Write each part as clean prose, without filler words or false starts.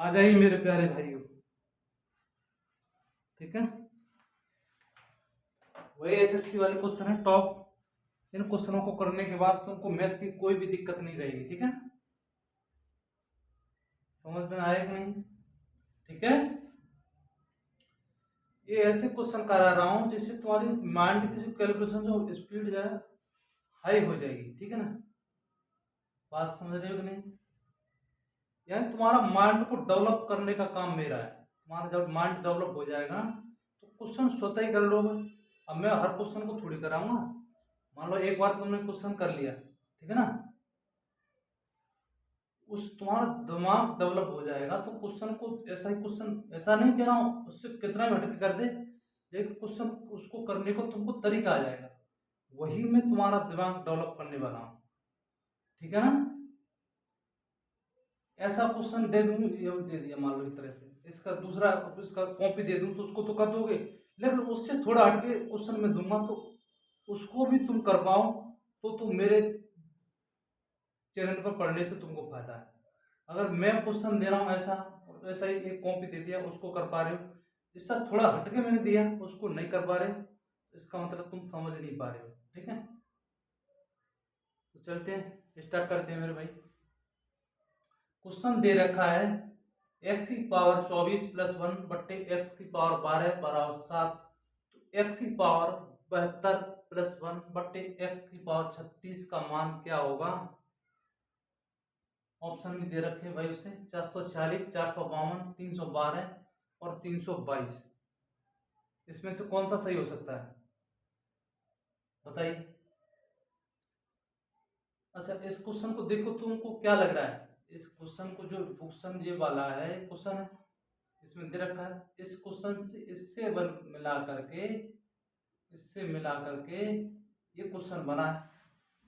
आ जाइए मेरे प्यारे भाइयों। ठीक है, वही एसएससी वाले क्वेश्चन है टॉप। इन क्वेश्चनों को करने के बाद तुमको मैथ की कोई भी दिक्कत नहीं रहेगी। ठीक है, समझ में आया कि नहीं? ठीक है, ये ऐसे क्वेश्चन करा रहा हूं जिससे तुम्हारी माइंड की जो कैलकुलेशन जो स्पीड जो है हाई हो जाएगी। ठीक है ना, बात समझ रहे हो कि नहीं? यानी तुम्हारा माइंड को डेवलप करने का काम मेरा है। तुम्हारा जब माइंड डेवलप हो जाएगा तो क्वेश्चन स्वतः ही कर लोगे। अब मैं हर क्वेश्चन को थोड़ी कराऊंगा। मान लो एक बार तुमने क्वेश्चन कर लिया, ठीक है ना, उस तुम्हारा दिमाग डेवलप हो जाएगा तो क्वेश्चन को ऐसा ही क्वेश्चन, ऐसा नहीं कह रहा हूँ उससे कितना भी हटके कर दे, लेकिन क्वेश्चन उसको करने को तुमको तरीका आ जाएगा। वही मैं तुम्हारा दिमाग डेवलप करने वाला हूँ। ठीक है ना, ऐसा क्वेश्चन दे दूं, ये दे दिया मान लो इस तरह से, इसका दूसरा इसका कॉपी दे दूं तो उसको तो कर दोगे, लेकिन उससे थोड़ा हटके क्वेश्चन में दूंगा तो उसको भी तुम कर पाओ तो तुम मेरे चैनल पर पढ़ने से तुमको फायदा है। अगर मैं क्वेश्चन दे रहा हूँ ऐसा और ऐसा ही एक कॉपी दे दिया उसको कर पा रहे हो, जिससे थोड़ा हटके मैंने दिया उसको नहीं कर पा रहे, इसका मतलब तुम समझ नहीं पा रहे हो। ठीक है, तो चलते हैं, स्टार्ट करते हैं मेरे भाई। क्वेश्चन दे रखा है एक्स की पावर 24 प्लस 1 बट्टे एक्स की पावर 12 बराबर 7। तो एक्स की पावर 72 प्लस 1 बट्टे एक्स की पावर 36 का मान क्या होगा? ऑप्शन भी दे रखे हैं भाई उसने, 446, 452, 312 और 322। इसमें से कौन सा सही हो सकता है बताइए? अच्छा, इस क्वेश्चन को देखो, तुमको क्या लग रहा है? इस क्वेश्चन को, जो क्वेश्चन ये वाला है क्वेश्चन है, इसमें दे रखा है इस क्वेश्चन से इससे मिला करके, इससे मिला करके ये क्वेश्चन बना है।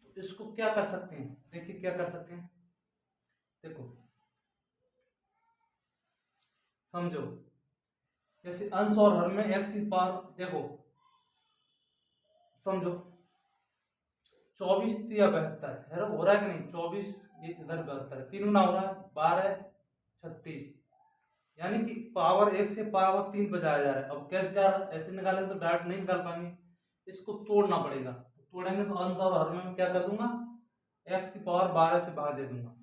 तो इसको क्या कर सकते हैं, देखिए क्या कर सकते हैं, देखो समझो। जैसे अंश और हर में एक्स की पावर, देखो समझो, 24 या 72 है, हो रहा है कि नहीं? 24 ये इधर 72, तीन गुना हो रहा है 12 36, यानी कि पावर एक से पावर 3 पे जाया जा रहा है। अब कैसे जा रहा है, ऐसे निकालेंगे तो डायरेक्ट नहीं निकाल पाएंगे, इसको तोड़ना पड़ेगा। तोड़ेंगे तो अंश और हर में मैं क्या कर दूंगा, एक्स की पावर 12 से भाग दे दूंगा।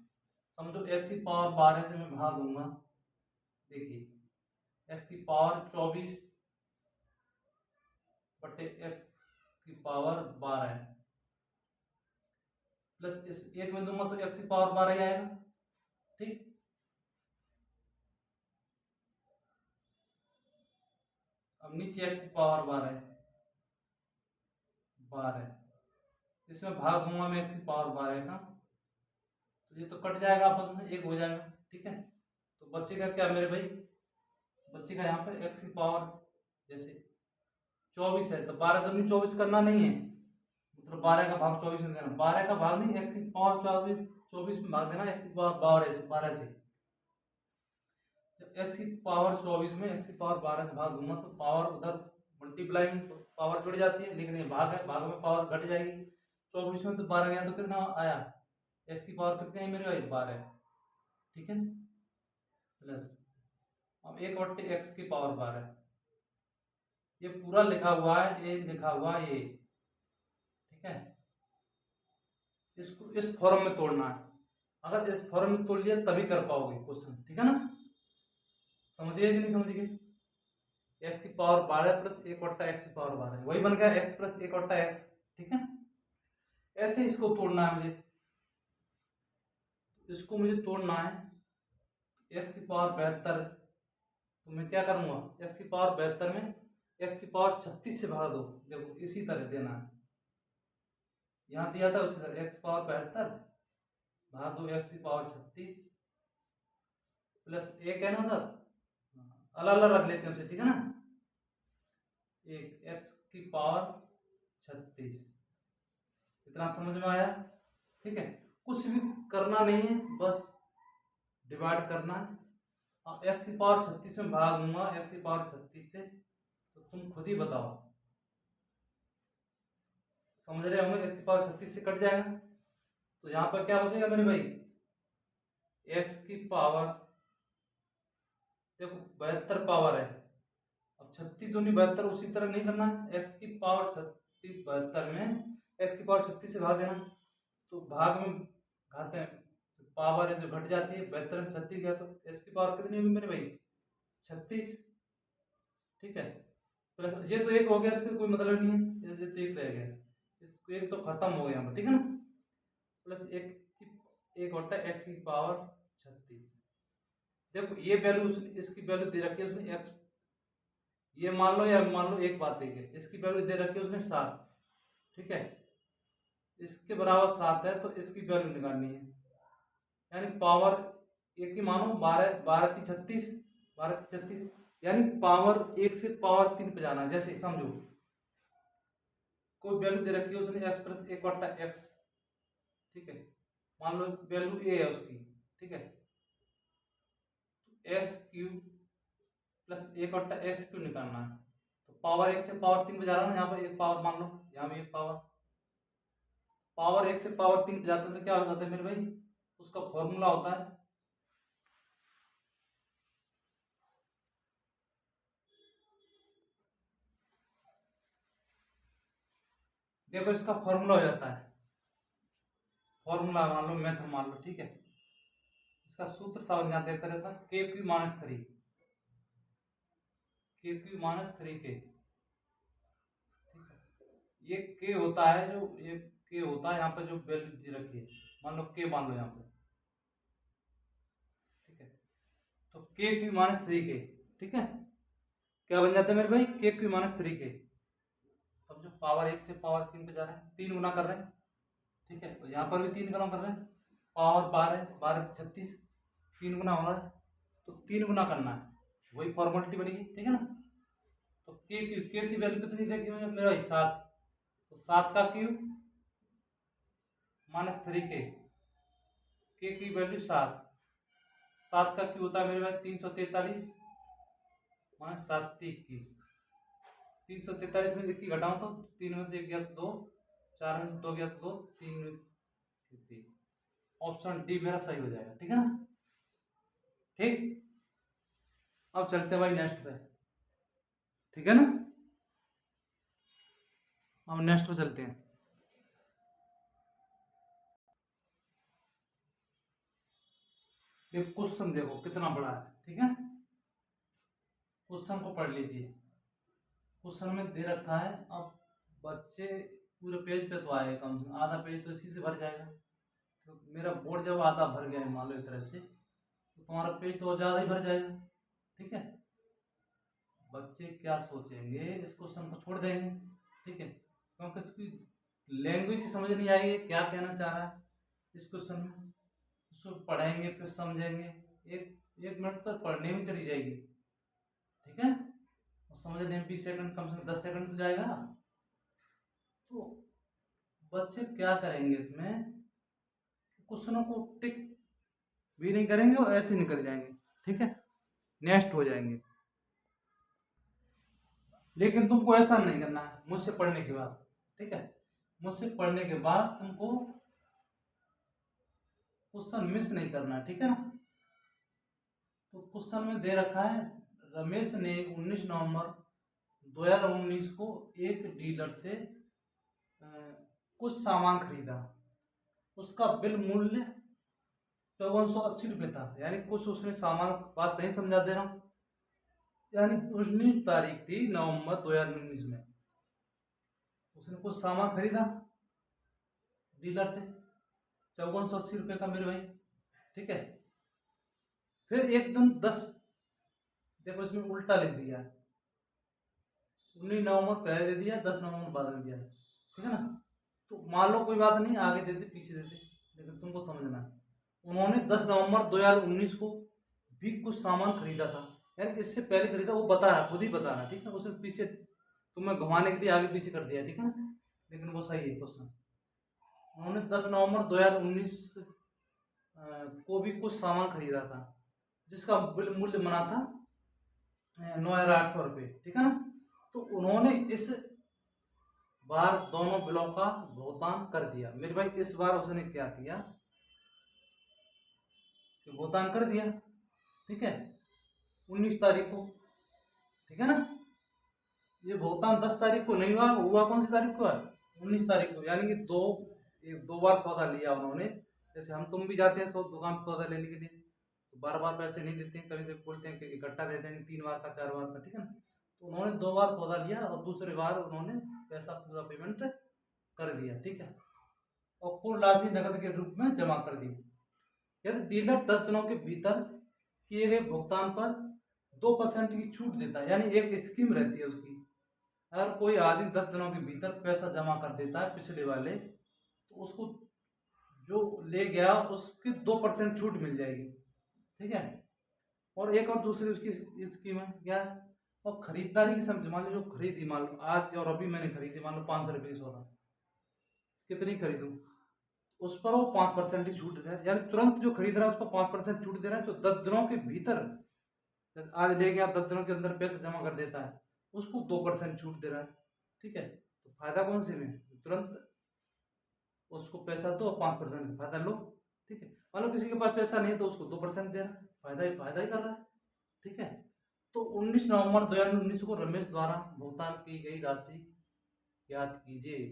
समझो एक्स की पावर 12 से मैं भाग दूंगा, देखिए एक्स की पावर 24 बटे एक्स की पावर 12 है, प्लस इस एक में दूंगा तो एक्स की पावर 12 ही आएगा। ठीक, अब नीचे एक्स की पावर 12 इसमें भाग दूंगा मैं एक्स की पावर 12 का, तो ये तो कट जाएगा आपस में, एक हो जाएगा। ठीक है, तो बचेगा क्या मेरे भाई, बचेगा यहाँ पे एक्स की पावर, जैसे 24 है तो 12 दूनी 24 करना नहीं है, मतलब 12 का भाग 24 में देना, 12 का भाग नहीं, एक्स की पावर 24 24 में भाग देना एक्स की पावर 12 से। जब एक्स की पावर 24 में एक्स की पावर 12 से भाग दूंगा तो पावर उधर मल्टीप्लाई में पावर जुड़ जाती है, लेकिन ये भाग है, भाग में पावर घट जाएगी। 24 में तो 12 गया तो कितना आया, एक्स की पावर कितनी आई मेरे भाई, 12। ठीक है, प्लस अब एक बट्टे एक्स की पावर 12, ये पूरा लिखा हुआ है, ये लिखा हुआ है ये। ठीक है, इसको इस फॉर्म में तोड़ना है, अगर इस फॉर्म में तोड़ लिया तभी कर पाओगे क्वेश्चन। ठीक है ना, समझिए कि नहीं समझिए? एक्स की पावर 12 प्लस एक बट्टा एक्स की पावर 12, वही बन गया एक्स प्लस एक बट्टा एक्स। ठीक है, ऐसे इसको तोड़ना है मुझे, इसको मुझे तोड़ना है। एक्स की पावर 72, तो मैं क्या करूंगा, एक्स की पावर 72 में एक्स की पावर 36 से भाग दो, देखो इसी तरह देना है, यहाँ दिया था उसी तरह, एक्स पावर 72 भाग दो एक्स की पावर 36 प्लस एक है ना उधर, अलग अलग रख लेते हैं उसे। ठीक है ना, एक एक्स की पावर 36, इतना समझ में आया? ठीक है, कुछ भी करना नहीं है, बस डिवाइड करना है। अब एक्स की पावर 36 में भाग दूंगा एक्स की पावर 36 से, तो तुम खुद ही बताओ, समझ रहे होंगे, एक्स की पावर 36 से कट जाएगा, तो यहाँ पर क्या बचेगा मेरे भाई, एक्स की पावर देखो 72 पावर है, अब 36 दूनी 72, उसी तरह नहीं करना है, एक्स की पावर 36 72 में एक्स की पावर 36 से भाग देना, तो भाग में घाते हैं पावर है जो घट जाती है, 72 में 36 गया तो एक्स की पावर कितनी होगी मेरे भाई 36, ठीक है। प्लस ये तो एक हो गया, इसका कोई मतलब नहीं है, ये तो एक रह गया, इसको एक तो खत्म हो गया, ठीक है ना। प्लस एक होता है एक्स की पावर 36। देखो ये वैल्यू इसकी वैल्यू दे रखी है उसने एक्स, ये मान लो या मान लो एक बात है, इसकी वैल्यू दे रखी है उसने 7, ठीक है, इसके बराबर 7 है तो इसकी वैल्यू निकालनी है, यानी पावर एक की मानो 12 12 की 36, 12 की 36, यानी पावर 1 से पावर 3 पे जाना है। जैसे समझो कोई वैल्यू दे रखी है उसने एक्स प्लस एक वट्टा एक्स, ठीक है, मान लो वैल्यू ए है उसकी, ठीक है, एक्स क्यूब प्लस एक वट्टा एक्स क्यूब निकालना है, तो पावर 1 से पावर 3 पे जा रहा है ना, यहाँ पर एक पावर मान लो, यहाँ भी एक पावर 1 से पावर 3 पे जाते हैं तो क्या हो जाता है मेरे भाई, उसका फॉर्मूला होता है देखो इसका फॉर्मूला हो जाता है, फॉर्मूला मान लो मेथड मान लो, ठीक है, इसका सूत्र सा बन जाता है तरह सा के क्यू माइनस 3, के क्यू माइनस 3 के, ठीक है, ये के होता है जो ये के होता है यहाँ पे जो वैल्यू दी रखी है, मान लो के मान लो यहाँ पे, ठीक है, तो के क्यू माइनस 3 के, ठीक है, क्या बन जाता है मेरे भाई के क्यू माइनस 3 के, समझो पावर 1 से पावर 3 पे जा रहे हैं, 3 गुना कर रहे हैं, ठीक है, तो यहाँ पर भी 3 गुना कर रहे हैं, पावर 12 12 36, 3 गुना हो रहा है, तो 3 गुना करना है, वही फॉर्मेलिटी बनेगी, ठीक है ना। तो के की वैल्यू कितनी देगी मुझे मेरा भाई 7, तो 7 का क्यूब माइनस 3 के की वैल्यू 7, 7 का क्यूब होता है मेरे भाई 343 माइनस 7 21, 343 में एक की घटाऊं तो 3 में से 1 गया तो 2, 4 में से 2 गया तो 2, 3 में 3, ऑप्शन डी मेरा सही हो जाएगा, ठीक है ना। ठीक, अब चलते हैं भाई नेक्स्ट पे, ठीक है ना, अब नेक्स्ट पे चलते हैं। ये क्वेश्चन देखो कितना बड़ा है, ठीक है, क्वेश्चन को पढ़ लीजिए, क्वेश्चन में दे रखा है, अब बच्चे पूरे पेज पे तो आए, कम से कम आधा पेज तो इसी से भर जाएगा, तो मेरा बोर्ड जब आधा भर गया है मान लो इस तरह से, तो तुम्हारा पेज तो ज़्यादा ही भर जाएगा, ठीक है। बच्चे क्या सोचेंगे, इस क्वेश्चन को छोड़ देंगे, ठीक है, क्योंकि इसकी लैंग्वेज ही समझ नहीं आएगी क्या कहना चाह रहा है इस क्वेश्चन में, उसको पढ़ेंगे फिर समझेंगे, एक मिनट तो पढ़ने में चली जाएगी, ठीक है, और समझने में 20 सेकंड, कम से कम 10 सेकंड तो जाएगा। तो बच्चे क्या करेंगे इसमें, क्वेश्चनों को टिक भी नहीं करेंगे और ऐसे निकल जाएंगे, ठीक है, नेक्स्ट हो जाएंगे। लेकिन तुमको ऐसा नहीं करना है मुझसे पढ़ने के बाद, ठीक है, मुझसे पढ़ने के बाद तुमको क्वेश्चन मिस नहीं करना है, ठीक है ना। तो क्वेश्चन में दे रखा है रमेश ने 19 नवंबर 2019 को एक डीलर से कुछ सामान खरीदा, उसका बिल मूल्य 5480 रुपये था, यानी कुछ उसने सामान, बात सही समझा दे रहा हूँ, यानी 19 तारीख थी नवंबर 2019 में, उसने कुछ सामान खरीदा डीलर से 5480 रुपये का मेरे भाई, ठीक है, फिर एकदम 10, देखो इसमें उल्टा लिख दिया, 19 नवंबर पहले दे दिया, 10 नवंबर बाद में दिया, ठीक है ना। तो मान लो कोई बात नहीं, आगे देते पीछे देते, लेकिन तुमको समझना है उन्होंने 10 नवंबर 2019 को भी कुछ सामान खरीदा था, यानी इससे पहले खरीदा, वो बता रहा, खुद ही बता रहा, ठीक है, उसने पीछे तुम्हें घुमाने के लिए आगे पीछे कर दिया, ठीक है ना, लेकिन वो सही है क्वेश्चन। उन्होंने 10 नवंबर 2019 को भी कुछ सामान खरीदा था, जिसका बिल मूल्य बना था 9,800 रुपये, ठीक है ना। तो उन्होंने इस बार दोनों बिलों का भुगतान कर दिया मेरे भाई, इस बार उसने क्या किया कि भुगतान कर दिया, ठीक है, 19 तारीख को, ठीक है ना। ये भुगतान 10 तारीख को नहीं हुआ, हुआ कौन सी तारीख को है, 19 तारीख को। यानी कि दो बार सौदा लिया उन्होंने। जैसे हम तुम भी जाते हैं दुकान पर सौदा लेने के लिए, तो बार बार पैसे नहीं देते हैं, कभी कभी बोलते हैं कि इकट्ठा दे देंगे 3 बार का 4 बार का, ठीक है ना। तो उन्होंने 2 बार सौदा लिया और दूसरी बार उन्होंने पैसा पूरा पेमेंट कर दिया, ठीक है, और कुल राशि नकद के रूप में जमा कर दी। यदि डीलर 10 दिनों के भीतर किए गए भुगतान पर 2% की छूट देता है, यानी एक स्कीम रहती है उसकी। अगर कोई आदमी 10 दिनों के भीतर पैसा जमा कर देता है पिछले वाले, तो उसको जो ले गया उसकी 2% छूट मिल जाएगी, ठीक है। और एक और दूसरी उसकी स्कीम है क्या, और खरीदारी की समझ, मान लो जो खरीदी, मान लो आज और अभी मैंने खरीदी, मान लो 500 रुपये की सौदा, कितनी खरीदूं, उस पर वो 5% ही छूट दे रहा है। यानी तुरंत जो खरीद रहा है उस पर 5% छूट दे रहा है। जो 10 दिनों के भीतर, आज ले गया 10 दिनों के अंदर पैसा जमा कर देता है, उसको 2% छूट दे रहा है, ठीक है। तो फायदा कौन से में, तुरंत उसको पैसा दो, 5% का फायदा लो, ठीक है। मान लो किसी के पास पैसा नहीं तो उसको 2% दे रहा है, फायदा ही कर रहा है, ठीक है। तो 19 नवंबर 2019 को रमेश द्वारा भुगतान की गई राशि याद कीजिए,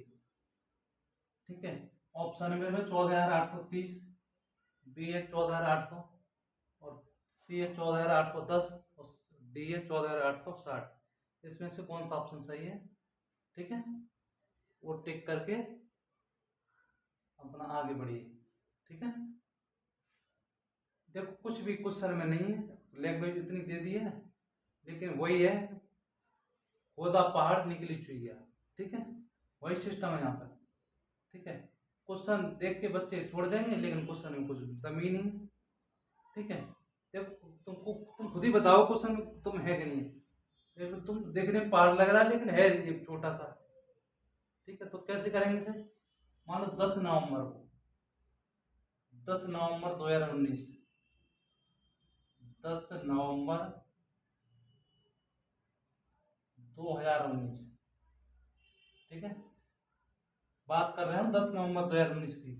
ठीक है। ऑप्शन में 14,830, बी है 14,800, और सी है 14,810, और डी है 14,860। इसमें से कौन सा ऑप्शन सही है, ठीक है, वो टिक करके अपना आगे बढ़िए, ठीक है। देखो कुछ भी क्वेश्चन में नहीं है, लैंग्वेज इतनी दे दी है, लेकिन वही है, होदा पहाड़ निकली चुईया, ठीक है, वही सिस्टम है यहाँ पर, ठीक है। क्वेश्चन देख के बच्चे छोड़ देंगे, लेकिन क्वेश्चन में कुछ दम ही नहीं, ठीक है। देखो तुम खुद ही बताओ क्वेश्चन तुम है कि नहीं है। देखो तुम देखने में पहाड़ लग रहा है, लेकिन है ये छोटा सा, ठीक है। तो कैसे करेंगे इसे, मान लो 10 नवंबर 2019, 10 नवंबर 2019, ठीक है। बात कर रहे हैं हम 10 नवंबर 2019 की,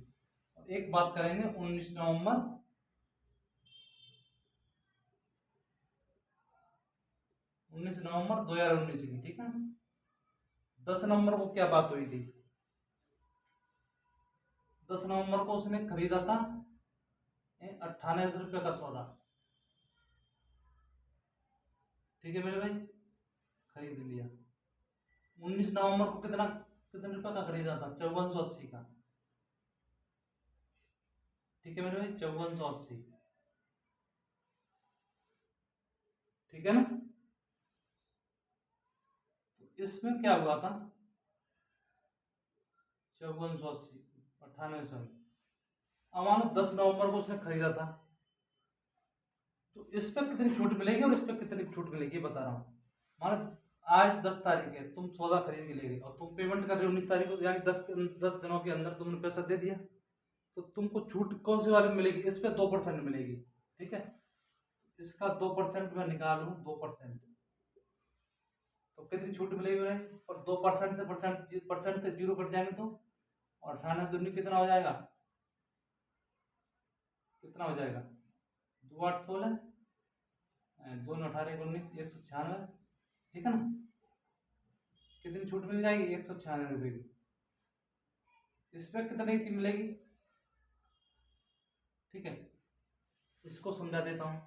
और एक बात करेंगे 19 नवंबर 2019 की, ठीक है। 10 नवंबर को क्या बात हुई थी, 10 नवंबर को उसने खरीदा था 98,000 रुपये का सौदा, ठीक है मेरे भाई, खरीद लिया। 19 नवंबर को कितने रुपए का खरीदा था, 5480 का, ठीक है मेरे भाई, 5480, ठीक है ना। तो इसमें क्या हुआ था, 5480, 9800, अब मानो 10 नवंबर को उसने खरीदा था, तो इस पर कितनी छूट मिलेगी और इस पर कितनी छूट मिलेगी बता रहा हूँ। मानो आज 10 तारीख है, तुम सौदा खरीद के ले गए और तुम पेमेंट कर रहे हो 19 तारीख को, यानी 10 दिनों के अंदर तुमने पैसा दे दिया, तो तुमको छूट कौन सी वाली मिलेगी, इस पर 2% मिलेगी, ठीक है। इसका 2% मैं निकालू, 2%, तो कितनी छूट मिलेगी भाई, और 2% से परसेंट से 0 कट जाएंगे तो, और 98 दूनी कितना हो जाएगा, कितना हो जाएगा, 2 8 16, 2 18 19, 196, ठीक है ना। कितनी छूट मिल जाएगी, 196 रुपये की। इस पर कितने की मिलेगी, ठीक है, इसको समझा देता हूँ।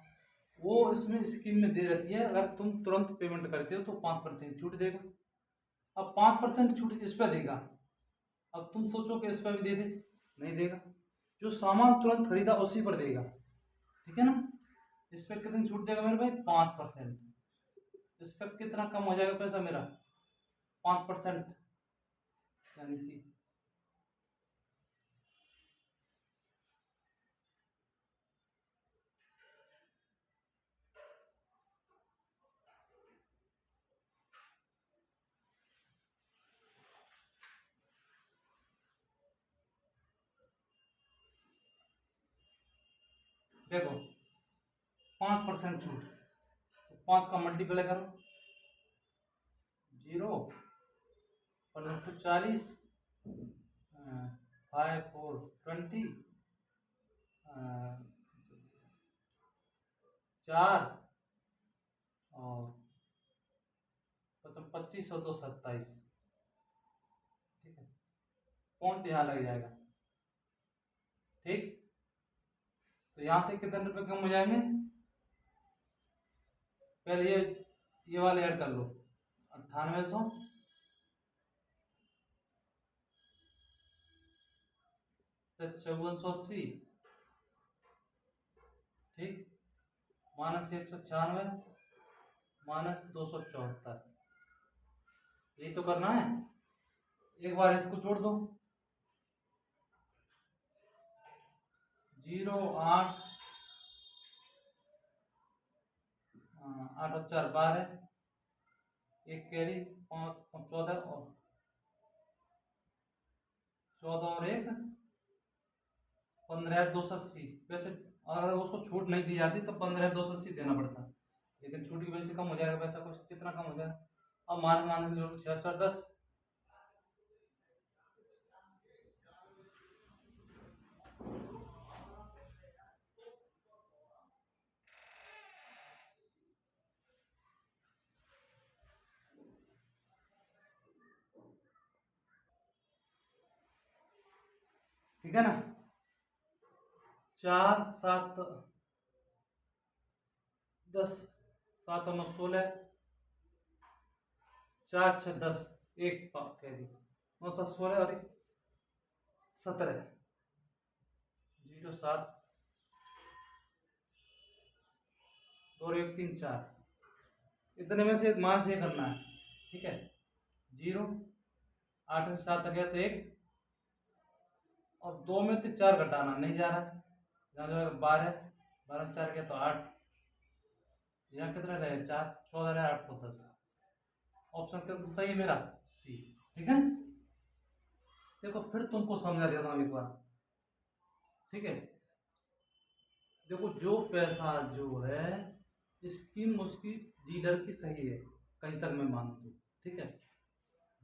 वो इसमें स्कीम में दे रखी है, अगर तुम तुरंत पेमेंट करते हो तो 5% छूट देगा। अब 5% छूट इस पर देगा, अब तुम सोचो कि इस पर भी दे दे, नहीं देगा, जो सामान तुरंत खरीदा उसी पर देगा, ठीक है ना। इस पर कितनी छूट देगा मेरे भाई, 5%। इस पर कितना कम हो जाएगा पैसा मेरा, 5%, यानी कि देखो 5% छूट, तो 5 का मल्टीप्लाई करो, 0 40, 5 4 20, 4 और 25 और 2 27। ठीक है, पॉइंट यहाँ लग जाएगा। ठीक, तो यहाँ से कितने रुपए कम हो जाएंगे? पहले ये वाले ऐड कर लो, 9800 प्लस 5480, ठीक, माइनस 196 माइनस 274। यही तो करना है। एक बार इसको जोड़ दो, 0 8 8 और 4 12, एक कैरी 5 14 और 14 और 1 15,280। वैसे अगर उसको छूट नहीं दी जाती तो 15,280 देना पड़ता, लेकिन छूट की वजह से कम हो जाएगा पैसा। कुछ कितना कम हो जाएगा? अब मान के जोड़ 6 4 10। ठीक है ना? 4 7 10, 7 और 9 16, 4 6 10, एक कह दी 9 7 16 और 17, 0 7 और 1 3 4। इतने में से मान से करना है। ठीक है, 0 8 में 7 आ गया तो 1, और 2 में से 4 घटाना नहीं जा रहा, यहाँ जो है 12, 12 में 4 गया तो 8, यहाँ कितना रहेगा 4 14 रहे 810। ऑप्शन कितना सही है मेरा? सी। ठीक है, देखो फिर तुमको समझा देता हूँ एक बार। ठीक है, देखो जो पैसा जो है स्कीम उसकी डीलर की सही है, कहीं तक मैं मानता हूँ। ठीक है,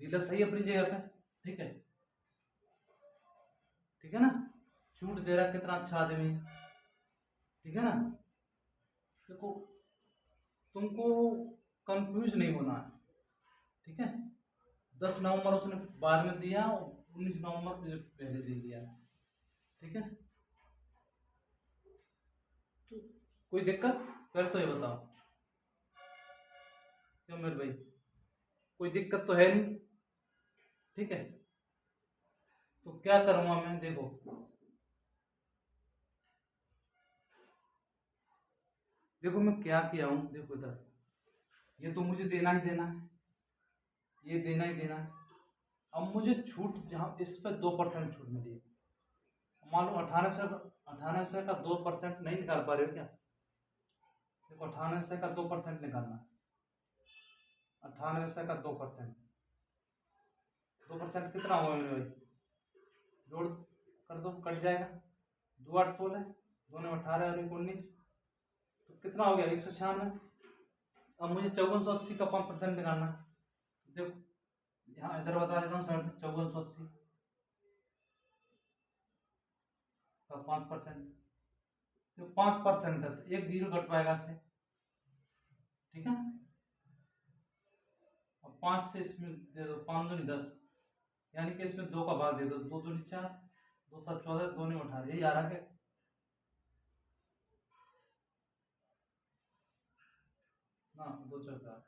डीलर सही अपनी जगह पे। ठीक है, ठीक है ना? छूट दे रहा कितना अच्छा आदमी। ठीक है ना? देखो तुमको कंफ्यूज नहीं होना है। ठीक है, 10 नवंबर उसने बाद में दिया और 19 नवंबर पहले दे दिया। ठीक है, तो कोई दिक्कत? पहले तो ये बताओ, क्यों मेरे भाई, कोई दिक्कत तो है नहीं? ठीक है, तो क्या करूँगा मैं? देखो मैं क्या किया हूँ। देखो इधर, ये तो मुझे देना ही देना है, ये देना ही देना है। अब मुझे छूट जहाँ इस पर 2% छूट मिली है, मान लो 9800 का 2% नहीं निकाल पा रहे हो क्या? देखो 9800 का 2% निकालना है, 9800 का 2%, 2% कितना हुआ मेरे भाई? जोड़ कर दो, कट जाएगा। 2 8 16, 2 9 18 और 1 19, तो कितना हो गया? 196। अब मुझे 5480 का 5% निकालना है। देखो यहाँ इधर बता देता हूँ, 5480 का 5%, तो 5% है तो 1 0 कट पाएगा इससे। ठीक है, और 5 से इसमें दे दो, 5 दूनी 10, यानी कि इसमें 2 का भाग दे दो, 2 दूनी 4, 2 7 14, 2 9 18, यही आ रहा है ना? 2 14,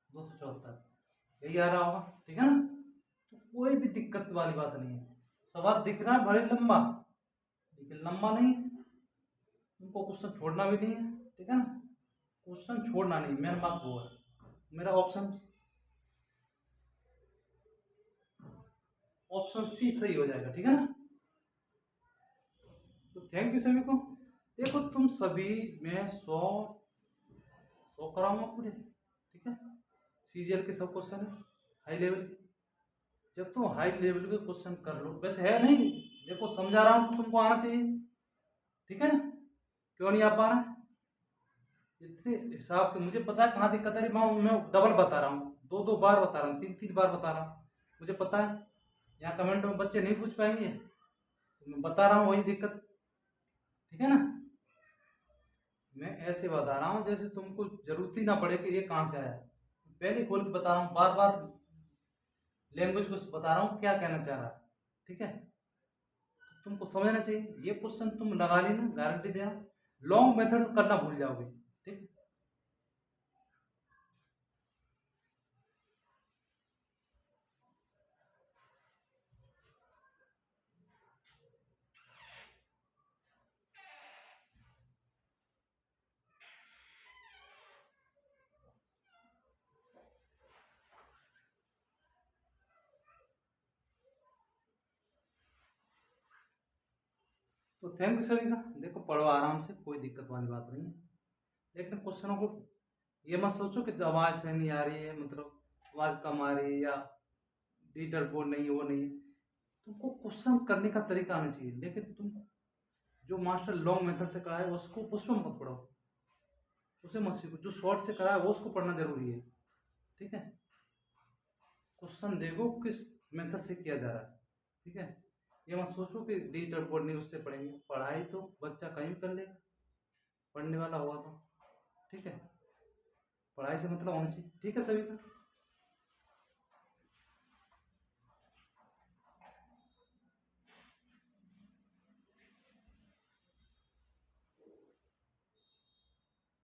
274, यही आ रहा होगा। ठीक है ना? तो कोई भी दिक्कत वाली बात नहीं है। सवाल दिख रहा है भले लंबा, लेकिन लंबा नहीं है, तुमको क्वेश्चन छोड़ना भी नहीं है। ठीक है ना? क्वेश्चन छोड़ना नहीं, मेरा बात वो है, मेरा ऑप्शन सी सही हो जाएगा। ठीक है ना? तो थैंक यू सभी को। देखो तुम सभी में 100 कराऊंगा पूरे। ठीक है, सीजीएल के सब क्वेश्चन है हाई लेवल के। जब तुम हाई लेवल के क्वेश्चन कर लो, वैसे है नहीं, देखो समझा रहा हूँ, तुमको आना चाहिए। ठीक है ना? क्यों नहीं आ पा रहा है? इतने हिसाब के मुझे पता है कहाँ दिक्कत है। मैं डबल बता रहा हूँ, 2 बार बता रहा हूँ, 3 बार बता रहा हूँ, मुझे पता है। यहाँ कमेंट में बच्चे नहीं पूछ पाएंगे, तो मैं बता रहा हूँ वही दिक्कत। ठीक है ना? मैं ऐसे बता रहा हूँ जैसे तुमको जरूरत ही ना पड़े कि ये कहाँ से आया। पहले खोल के बता रहा हूँ, बार बार लैंग्वेज को बता रहा हूँ क्या कहना चाह रहा है। ठीक है, तुमको समझना चाहिए। ये क्वेश्चन तुम लगा ली ना, गारंटी दे रहा हूँ लॉन्ग मेथड करना भूल जाओगे। ठीक, तो थैंक यू सभी का। देखो पढ़ो आराम से, कोई दिक्कत वाली बात नहीं है। लेकिन क्वेश्चनों को ये मत सोचो कि आवाज़ सही नहीं आ रही है, मतलब आवाज़ कम आ रही है या टीटर वो नहीं वो नहीं। तुमको क्वेश्चन करने का तरीका आना चाहिए। लेकिन तुम जो मास्टर लॉन्ग मेथड से करा है उसको उसमें मत पढ़ो, उसे मत सीखो। जो शॉर्ट से करा है वो उसको पढ़ना जरूरी है। ठीक है, क्वेश्चन देखो किस मेथड से किया जा रहा है। ठीक है, ये मत सोचो कि डिजिटल बोर्ड नहीं उससे पढ़ेंगे। पढ़ाई तो बच्चा कहीं भी कर लेगा, पढ़ने वाला हुआ तो। ठीक है, पढ़ाई से मतलब होना चाहिए। ठीक है सभी का।